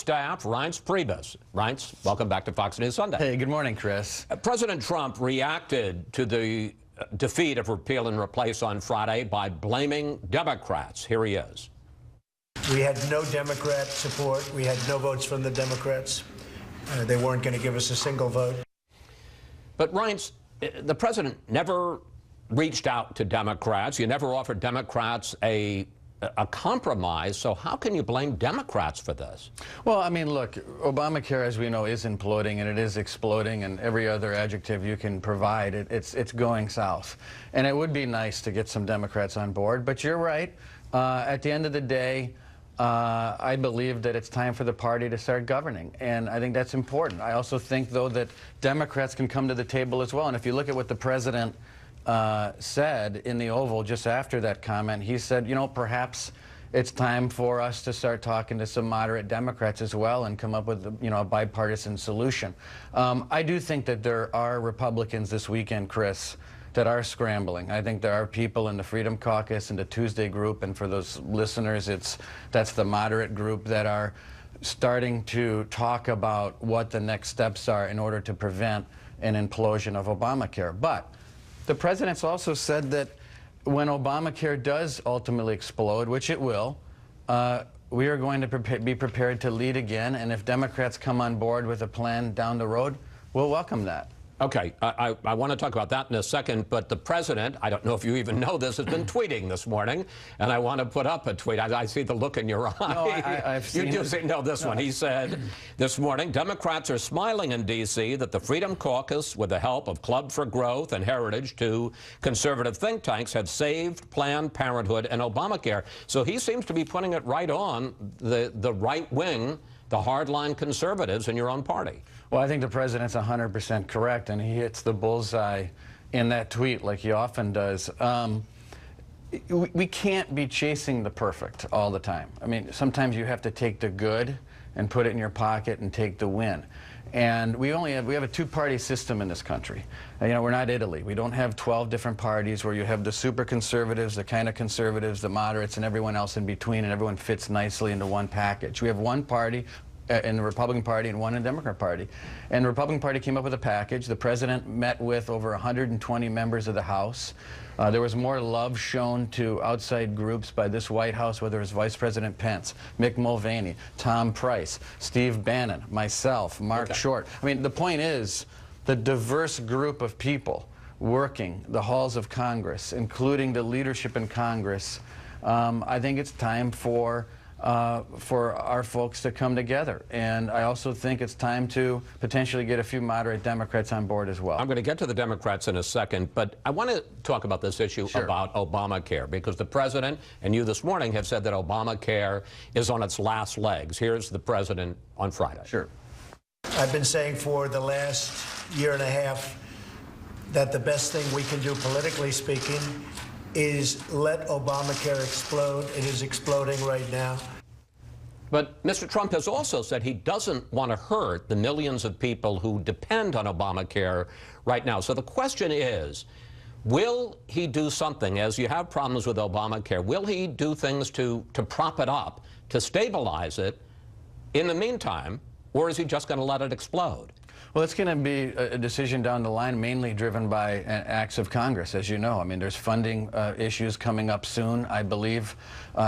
Staff, Reince Priebus. Reince, welcome back to Fox News Sunday. Hey, good morning, Chris. President Trump reacted to the defeat of repeal and replace on Friday by blaming Democrats. Here he is. We had no Democrat support. We had no votes from the Democrats. They weren't going to give us a single vote. But Reince, the president never reached out to Democrats. You never offered Democrats a compromise, so how can you blame Democrats for this? Well, I mean, look, Obamacare, as we know, is imploding, and it is exploding, and every other adjective you can provide, it's going south. And it would be nice to get some Democrats on board, but you're right. At the end of the day, I believe that it's time for the party to start governing, and I think that's important. I also think, though, that Democrats can come to the table as well, and if you look at what the president said in the Oval just after that comment, he said, you know, perhaps it's time for us to start talking to some moderate Democrats as well and come up with, you know, a bipartisan solution. I do think that there are Republicans this weekend, Chris, that are scrambling. I think there are people in the Freedom Caucus and the Tuesday group, and for those listeners, that's the moderate group, that are starting to talk about what the next steps are in order to prevent an implosion of Obamacare. But the president's also said that when Obamacare does ultimately explode, which it will, we are going to be prepared to lead again, and if Democrats come on board with a plan down the road, we'll welcome that. Okay, I want to talk about that in a second, but the president, I don't know if you even know this, has been tweeting this morning, and I want to put up a tweet. I see the look in your eye. No, I've seen you do know this one. He said this morning, Democrats are smiling in D.C. that the Freedom Caucus, with the help of Club for Growth and Heritage, two conservative think tanks, have saved Planned Parenthood and Obamacare. So he seems to be putting it right on the right wing, the hardline conservatives in your own party. Well, I think the president's 100% correct, and he hits the bullseye in that tweet like he often does. We can't be chasing the perfect all the time. I mean, sometimes you have to take the good and put it in your pocket and take the win. And we have a two-party system in this country. You know, we're not Italy. We don't have 12 different parties where you have the super conservatives, the kind of conservatives, the moderates, and everyone else in between, and everyone fits nicely into one package. We have one party in the Republican Party and one in the Democrat Party. And the Republican Party came up with a package. The president met with over 120 members of the House. There was more love shown to outside groups by this White House, whether it was Vice President Pence, Mick Mulvaney, Tom Price, Steve Bannon, myself, Mark Short. I mean, the point is, the diverse group of people working the halls of Congress, including the leadership in Congress, I think it's time for our folks to come together. And I also think it's time to potentially get a few moderate Democrats on board as well. I'm going to get to the Democrats in a second, but I want to talk about this issue about Obamacare, because the president and you this morning have said that Obamacare is on its last legs. Here's the president on Friday. Sure. I've been saying for the last year and a half that the best thing we can do, politically speaking, is let Obamacare explode. It is exploding right now. But Mr. Trump has also said he doesn't want to hurt the millions of people who depend on Obamacare right now. So the question is, will he do something, as you have problems with Obamacare, will he do things to prop it up, to stabilize it in the meantime, or is he just going to let it explode? Well, it's going to be a decision down the line, mainly driven by acts of Congress, as you know. I mean, there's funding issues coming up soon, I believe,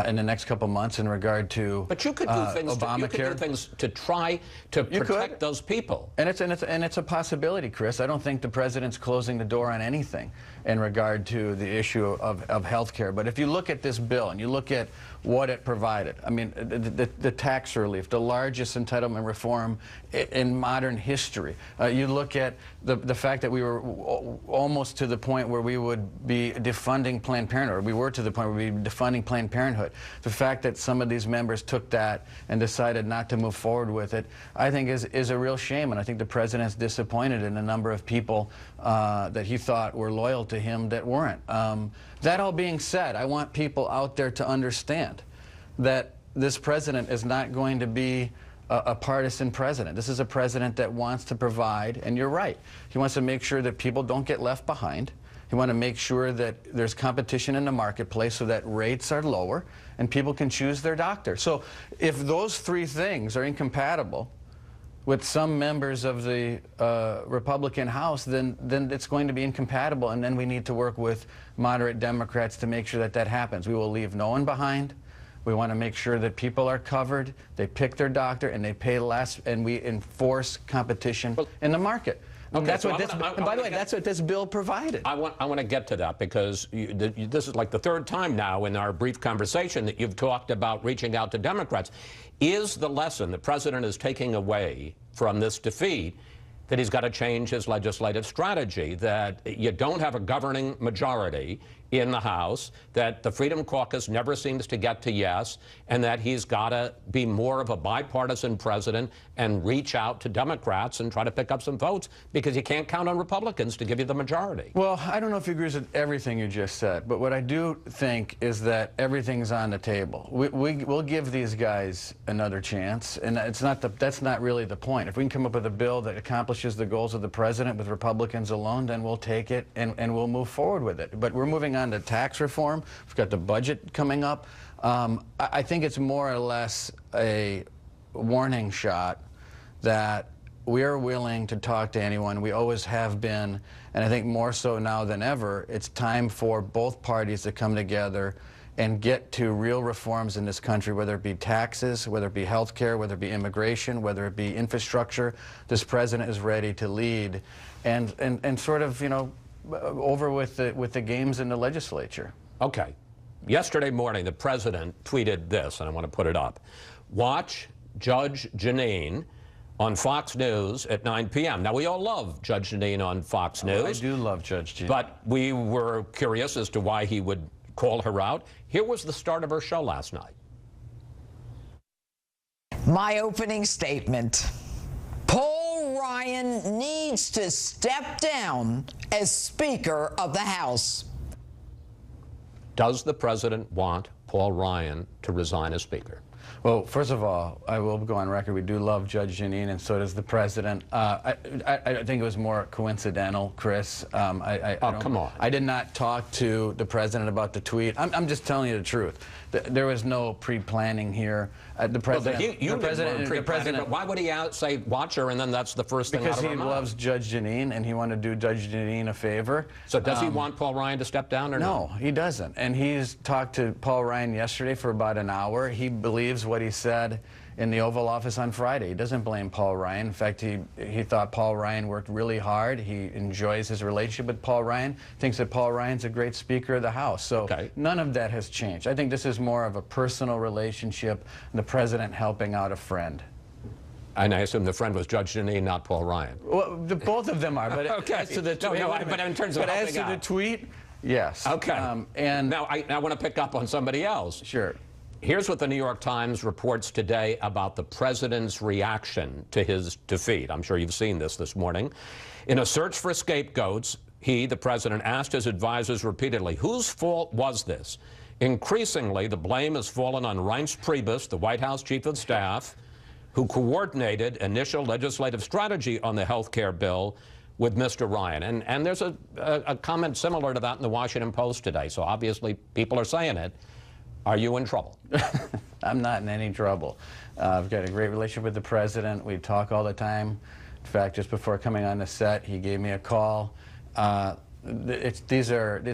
in the next couple months in regard to But you could do things Obamacare. You could do things to try to protect those people. And it's a possibility, Chris. I don't think the president's closing the door on anything in regard to the issue of health care. But if you look at this bill and you look at what it provided, I mean, the tax relief, the largest entitlement reform in modern history. You look at the fact that we were almost to the point where we would be defunding Planned Parenthood, or we were to the point where we would be defunding Planned Parenthood. The fact that some of these members took that and decided not to move forward with it, I think is a real shame, and I think the president's disappointed in a number of people that he thought were loyal to him that weren't. That all being said, I want people out there to understand that this president is not going to be a partisan president. This is a president that wants to provide, and you're right, he wants to make sure that people don't get left behind, You want to make sure that there's competition in the marketplace so that rates are lower and people can choose their doctor. So if those three things are incompatible with some members of the Republican House, then it's going to be incompatible, and then we need to work with moderate Democrats to make sure that that happens. We will leave no one behind. We want to make sure that people are covered, they pick their doctor, and they pay less, and we enforce competition in the market. Okay, that's so what and by the way, that's what this bill provided. I want to get to that, because this is like the third time now in our brief conversation that you've talked about reaching out to Democrats. Is the lesson the president is taking away from this defeat that he's got to change his legislative strategy, that you don't have a governing majority in the House, that the Freedom Caucus never seems to get to yes, and that he's got to be more of a bipartisan president and reach out to Democrats and try to pick up some votes, because you can't count on Republicans to give you the majority? Well, I don't know if he agrees with everything you just said, but what I do think is that everything's on the table. We'll give these guys another chance, and that's not really the point. If we can come up with a bill that accomplishes the goals of the president with Republicans alone, then we'll take it and we'll move forward with it. But we're moving on to tax reform. We've got the budget coming up. I think it's more or less a warning shot that we are willing to talk to anyone. We always have been, and I think more so now than ever, it's time for both parties to come together and get to real reforms in this country, whether it be taxes, whether it be health care, whether it be immigration, whether it be infrastructure. This president is ready to lead and sort of, you know, over with the games in the legislature. Okay. Yesterday morning, the president tweeted this, and I want to put it up. Watch Judge Jeanine on Fox News at 9 p.m. Now, we all love Judge Jeanine on Fox News. I do love Judge Jeanine. But we were curious as to why he would call her out. Here was the start of her show last night. My opening statement. Paul Ryan needs to step down as Speaker of the House. Does the president want Paul Ryan to resign as Speaker? Well, first of all, I will go on record. We do love Judge Jeanine, and so does the president. I think it was more coincidental, Chris. Come on. I did not talk to the president about the tweet. I'm just telling you the truth. There was no pre-planning here. The president. Well, the president. But why would he say watch her, and then that's the first thing out of her mouth? Because he loves Judge Jeanine, and he wanted to do Judge Jeanine a favor. So does he want Paul Ryan to step down, or no? No, he doesn't. And he's talked to Paul Ryan yesterday for about an hour. He believes what he said in the Oval Office on Friday. He doesn't blame Paul Ryan. In fact, he thought Paul Ryan worked really hard. He enjoys his relationship with Paul Ryan, thinks that Paul Ryan's a great Speaker of the House. So none of that has changed. I think this is more of a personal relationship, the president helping out a friend. And I assume the friend was Judge Jeanine, not Paul Ryan. Well, both of them are. But as to the tweet, but in terms of as to the tweet, yes. Okay. And now I want to pick up on somebody else. Sure. Here's what the New York Times reports today about the president's reaction to his defeat. I'm sure you've seen this morning. In a search for scapegoats, he, the president, asked his advisors repeatedly, whose fault was this? Increasingly, the blame has fallen on Reince Priebus, the White House chief of staff, who coordinated initial legislative strategy on the health care bill with Mr. Ryan. And there's a comment similar to that in the Washington Post today, so obviously people are saying it. Are you in trouble? I'm not in any trouble. I've got a great relationship with the president. We talk all the time. In fact, just before coming on the set, he gave me a call. This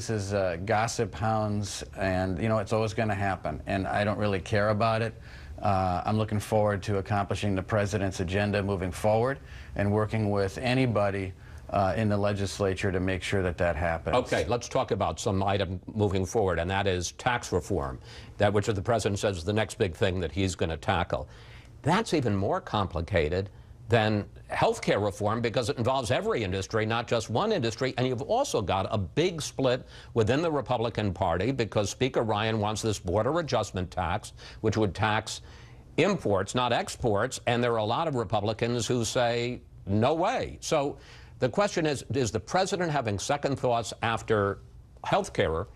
is gossip hounds, and you know it's always going to happen. And I don't really care about it. I'm looking forward to accomplishing the president's agenda moving forward, and working with anybody in the legislature to make sure that that happens. Okay, let's talk about some item moving forward, and that is tax reform, that which the president says is the next big thing that he's going to tackle. That's even more complicated than health care reform, because it involves every industry, not just one industry, and you've also got a big split within the Republican Party, because Speaker Ryan wants this border adjustment tax, which would tax imports, not exports, and there are a lot of Republicans who say, no way. So the question is the president having second thoughts after health care,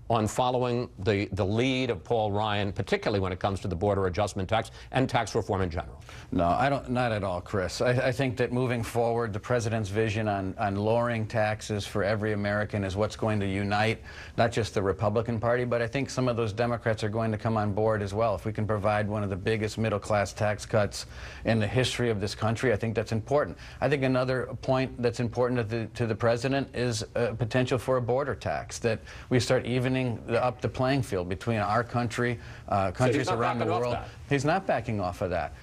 on following the lead of Paul Ryan, particularly when it comes to the border adjustment tax and tax reform in general? No, I don't. Not at all, Chris. I think that moving forward, the president's vision on lowering taxes for every American is what's going to unite not just the Republican Party, but I think some of those Democrats are going to come on board as well. If we can provide one of the biggest middle-class tax cuts in the history of this country, I think that's important. I think another point that's important to the president is potential for a border tax, that we start evening up the playing field between our country, countries around the world. He's not backing off of that.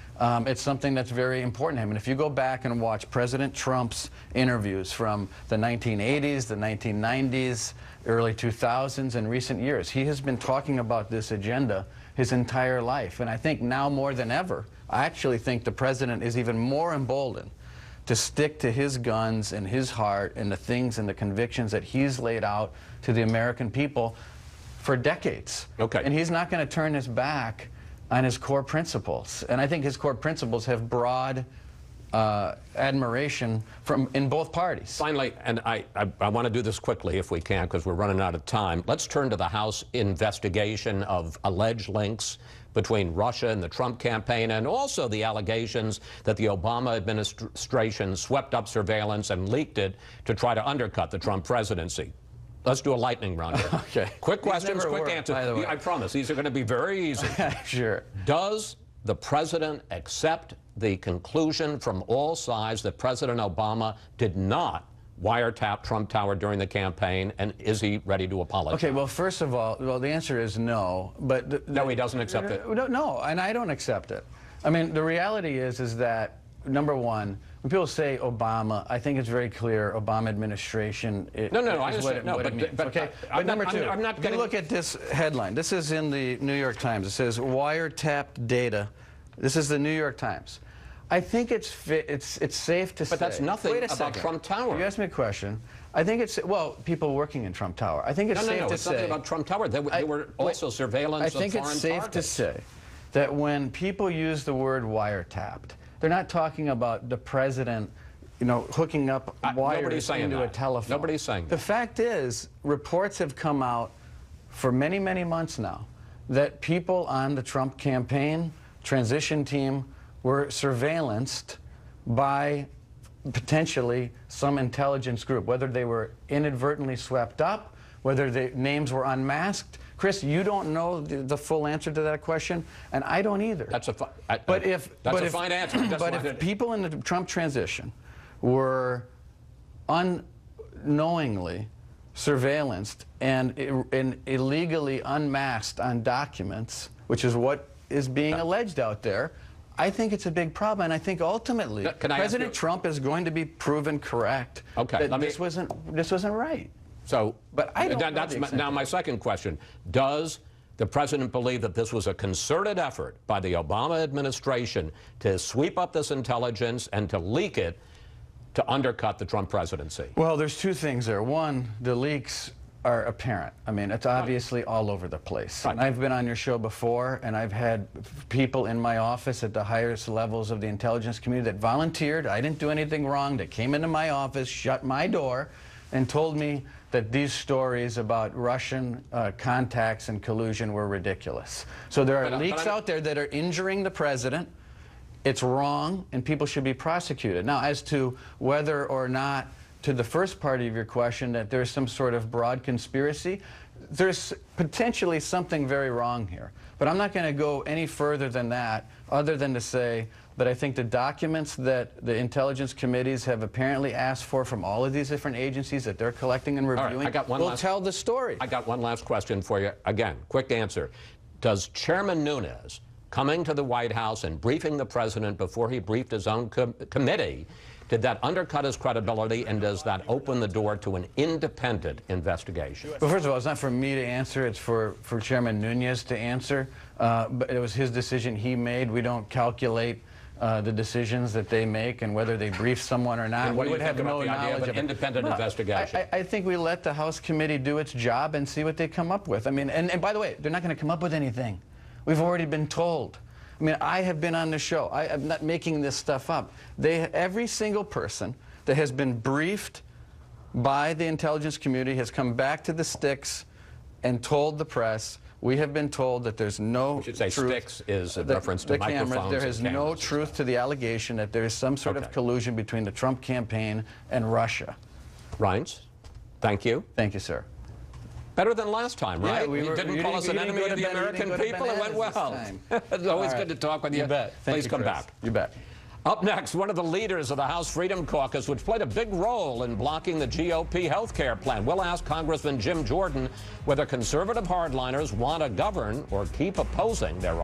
It's something that's very important to him. And if you go back and watch President Trump's interviews from the 1980s, the 1990s, early 2000s, and recent years, he has been talking about this agenda his entire life. And I think now more than ever, I actually think the president is even more emboldened to stick to his guns and his heart and the things and the convictions that he's laid out to the American people for decades. Okay. And he's not going to turn his back on his core principles. And I think his core principles have broad admiration in both parties. Finally, and I want to do this quickly if we can, because we're running out of time. Let's turn to the House investigation of alleged links between Russia and the Trump campaign, and also the allegations that the Obama administration swept up surveillance and leaked it to try to undercut the Trump presidency. Let's do a lightning round here. Okay. Quick questions, quick work, answers. by the way. I promise, these are going to be very easy. Sure. Does the president accept the conclusion from all sides that President Obama did not wiretap Trump Tower during the campaign, and is he ready to apologize? Okay, well, first of all, the answer is no. But no, he doesn't accept it? No, and I don't accept it. I mean, the reality is that, number one, when people say Obama, I think it's very clear Obama administration I understand. what it means. Okay, but number two, if you look at this headline. This is in the New York Times. It says, wiretapped data. This is the New York Times. I think it's safe to say. But that's nothing about Trump Tower. You asked me a question. I think it's, well, people working in Trump Tower. I think it's safe to say. It's nothing about Trump Tower. There were also surveillance of foreign targets. I think it's safe to say that when people use the word wiretapped, they're not talking about the president, you know, hooking up wires into a telephone. Nobody's saying that. The fact is, reports have come out for many, many months now that people on the Trump campaign transition team were surveillanced by potentially some intelligence group, whether they were inadvertently swept up, whether the names were unmasked. Chris, you don't know the full answer to that question, and I don't either. That's a fine answer. But if people in the Trump transition were unknowingly surveillanced and illegally unmasked on documents, which is what is being alleged out there, I think it's a big problem, and I think ultimately President Trump is going to be proven correct that this wasn't right. So, but I don't that's now my second question. Does the president believe that this was a concerted effort by the Obama administration to sweep up this intelligence and to leak it to undercut the Trump presidency? Well, there's two things there. One, the leaks are apparent. I mean, it's obviously all over the place. And I've been on your show before, and I've had people in my office at the highest levels of the intelligence community that volunteered. I didn't do anything wrong. They came into my office, shut my door, and told me that these stories about Russian contacts and collusion were ridiculous. So there are leaks out there that are injuring the president. It's wrong, and people should be prosecuted. Now, as to whether or not, to the first part of your question, that there's some sort of broad conspiracy, there's potentially something very wrong here. But I'm not going to go any further than that, other than to say that I think the documents that the intelligence committees have apparently asked for from all of these different agencies that they're collecting and reviewing will tell the story. I got one last question for you. Again, quick answer. Does Chairman Nunes coming to the White House and briefing the president before he briefed his own committee, did that undercut his credibility, and does that open the door to an independent investigation? Well, first of all, it's not for me to answer. It's for Chairman Nunes to answer. But it was his decision he made. We don't calculate the decisions that they make and whether they brief someone or not. And what we do would you have think no about the idea knowledge of an independent investigation? I think we let the House committee do its job and see what they come up with. I mean, and by the way, they're not going to come up with anything. We've already been told. I mean, I have been on the show. I'm not making this stuff up. Every single person that has been briefed by the intelligence community has come back to the sticks and told the press, we have been told that there's no We should say truth. sticks is a reference to cameras, microphones. there is and no cameras. truth to the allegation that there is some sort of collusion between the Trump campaign and Russia. Reince, thank you. Thank you, sir. Better than last time, Yeah, right? we You were- didn't you call didn't- us an you didn't enemy go of to the bed- you didn't American go to people. It went bananas this well. time. It's always All good to talk with you. You bet. Thank Please you, come Chris. back. You bet. Up next, one of the leaders of the House Freedom Caucus, which played a big role in blocking the GOP health care plan. We'll ask Congressman Jim Jordan whether conservative hardliners want to govern or keep opposing their